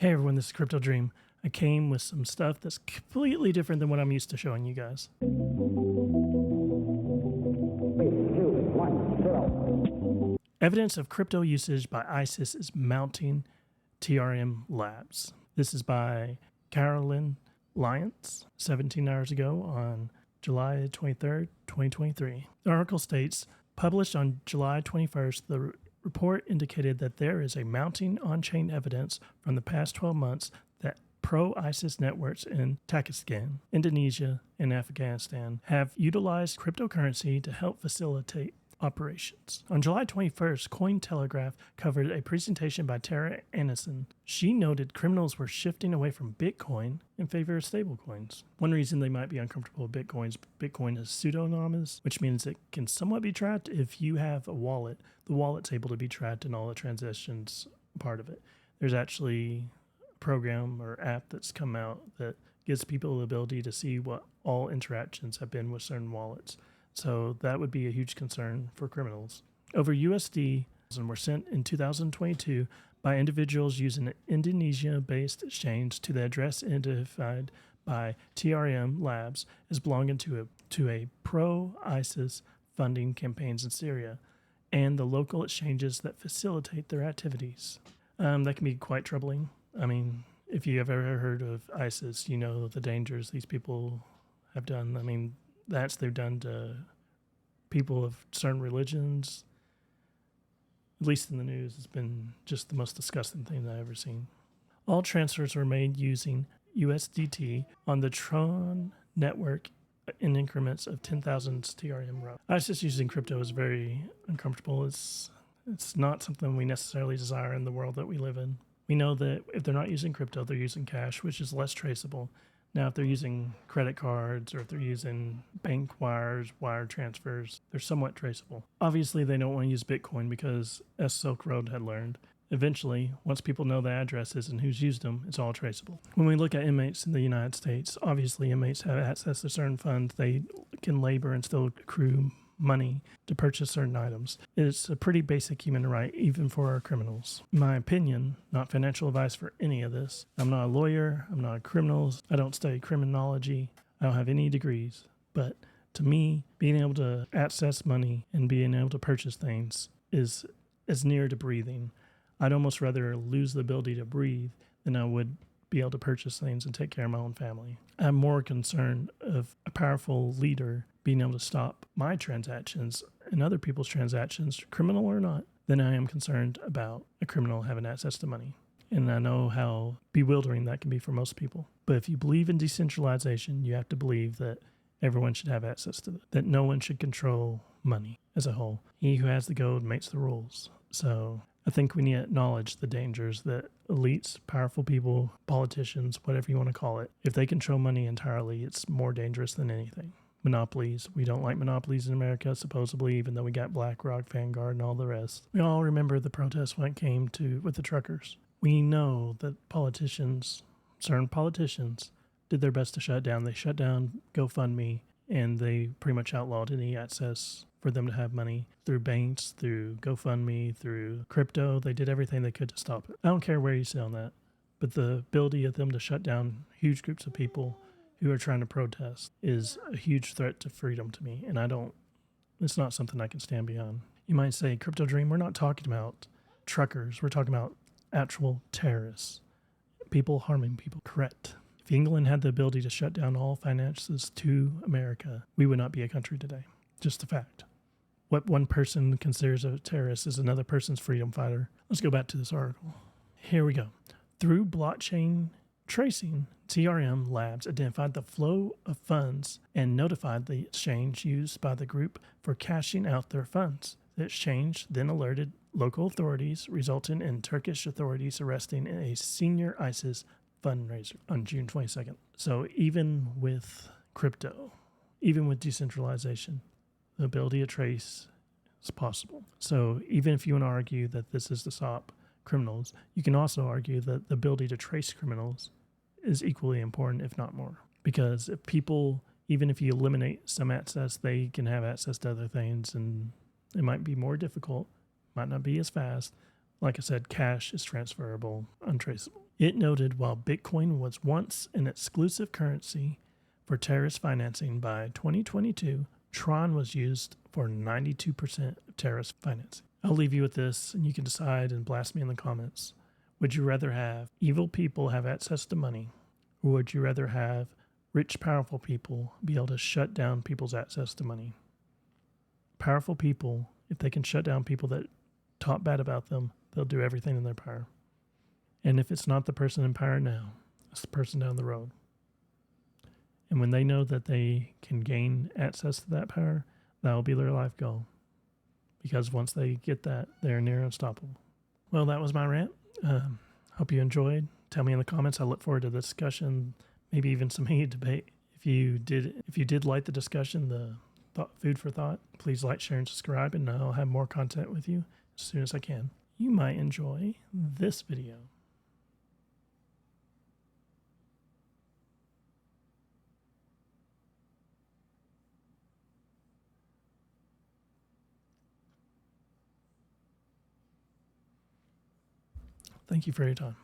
Hey everyone, this is Crypto Dream. I came with some stuff that's completely different than what I'm used to showing you guys. 3, 2, 1, 0. Evidence of crypto usage by ISIS is mounting, TRM Labs. This is by Carolyn Lyons, 17 hours ago on July 23rd, 2023. The article states, published on July 21st, the report indicated that there is a mounting on-chain evidence from the past 12 months that pro-ISIS networks in Pakistan, Indonesia, and Afghanistan have utilized cryptocurrency to help facilitate operations. On July 21st, Cointelegraph covered a presentation by Tara Anderson. She noted criminals were shifting away from Bitcoin in favor of stablecoins. One reason they might be uncomfortable with Bitcoin is pseudonymous, which means it can somewhat be tracked if you have a wallet. The wallet's able to be tracked and all the transactions part of it. There's actually a program or app that's come out that gives people the ability to see what all interactions have been with certain wallets. So that would be a huge concern for criminals. Over USD were sent in 2022 by individuals using an Indonesia-based exchange to the address identified by TRM Labs as belonging to a pro-ISIS funding campaigns in Syria and the local exchanges that facilitate their activities. That can be quite troubling. I mean, if you have ever heard of ISIS, you know the dangers these people have done. I mean, they've done to people of certain religions. At least in the news, it's been just the most disgusting thing I've ever seen. All transfers were made using USDT on the Tron network in increments of 10,000 TRM row. ISIS using crypto is very uncomfortable. It's not something we necessarily desire in the world that we live in. We know that if they're not using crypto, they're using cash, which is less traceable. Now, if they're using credit cards or if they're using bank wires, wire transfers, they're somewhat traceable. Obviously, they don't want to use Bitcoin because, as Silk Road had learned, eventually, once people know the addresses and who's used them, it's all traceable. When we look at inmates in the United States, obviously inmates have access to certain funds. They can labor and still accrue money to purchase certain items. It's a pretty basic human right, even for our criminals. In my opinion, not financial advice for any of this. I'm not a lawyer. I'm not a criminal. I don't study criminology. I don't have any degrees. But to me, being able to access money and being able to purchase things is as near to breathing. I'd almost rather lose the ability to breathe than I would be able to purchase things and take care of my own family. I'm more concerned of a powerful leader being able to stop my transactions and other people's transactions, criminal or not, than I am concerned about a criminal having access to money. And I know how bewildering that can be for most people. But if you believe in decentralization, you have to believe that everyone should have access to it, that no one should control money as a whole. He who has the gold makes the rules. So I think we need to acknowledge the dangers that elites, powerful people, politicians, whatever you want to call it, if they control money entirely, it's more dangerous than anything. Monopolies. We don't like monopolies in America, supposedly, even though we got BlackRock, Vanguard, and all the rest. We all remember the protests when it came to with the truckers. We know that certain politicians, did their best to shut it down. They shut down GoFundMe, and they pretty much outlawed any access for them to have money through banks, through GoFundMe, through crypto. They did everything they could to stop it. I don't care where you sit on that, but the ability of them to shut down huge groups of people who are trying to protest is a huge threat to freedom to me, and it's not something I can stand beyond. You might say, Crypto Dream, we're not talking about truckers, we're talking about actual terrorists, people harming people. Correct. If England had the ability to shut down all finances to America, we would not be a country today. Just a fact. What one person considers a terrorist is another person's freedom fighter. Let's go back to this article. Here we go. Through blockchain tracing, TRM Labs identified the flow of funds and notified the exchange used by the group for cashing out their funds. The exchange then alerted local authorities, resulting in Turkish authorities arresting a senior ISIS fundraiser on June 22nd. So even with crypto, even with decentralization, the ability to trace is possible. So even if you want to argue that this is to stop criminals, you can also argue that the ability to trace criminals is equally important, if not more. Because if people, even if you eliminate some access, they can have access to other things, and it might be more difficult, might not be as fast. Like I said, cash is transferable, untraceable. It noted while Bitcoin was once an exclusive currency for terrorist financing, by 2022, Tron was used for 92% of terrorist financing. I'll leave you with this, and you can decide and blast me in the comments. Would you rather have evil people have access to money, or would you rather have rich, powerful people be able to shut down people's access to money? Powerful people, if they can shut down people that talk bad about them, they'll do everything in their power. And if it's not the person in power now, it's the person down the road. And when they know that they can gain access to that power, that will be their life goal. Because once they get that, they're near unstoppable. Well, that was my rant. Hope you enjoyed. Tell me in the comments. I look forward to the discussion, maybe even some heated debate. If you did like the discussion, the food for thought, please like, share, and subscribe, and I'll have more content with you as soon as I can. You might enjoy this video. Thank you for your time.